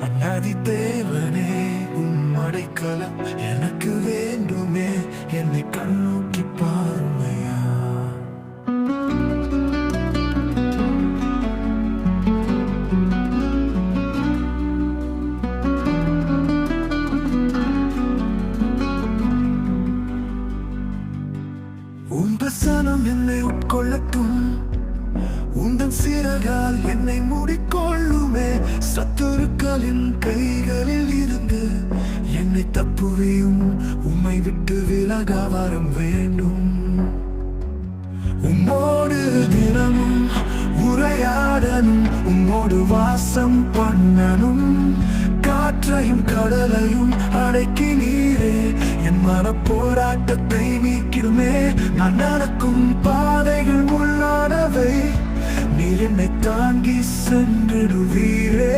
அந்நாதி தேவனே உம் அடைக்கலம் எனக்கு வேண்டுமே, என்னை கண்ணோக்கி பாருமையா. உன் பிரசனம் என்னை உட்கொள்ளட்டும், உந்தன் சிறகால் என்னை மூடிக்கொள்ளுமே. சத்துருக்களின் கைகளில் இருந்து என்னை தப்புவியும், உம்மை விட்டு விலக வரம் வேண்டும். உம்மோடு தினமும் உரையாடனும், உம்மோடு வாசம் பண்ணனும். காற்றையும் கடலையும் அடக்கி நீரே என் மனப்போராட்டத்தை நீக்கிடுமே. நான் நடக்கும் பாதைகள் முள்ளானவை, நீர் என்னை தாங்கி சென்றிடுவீரே.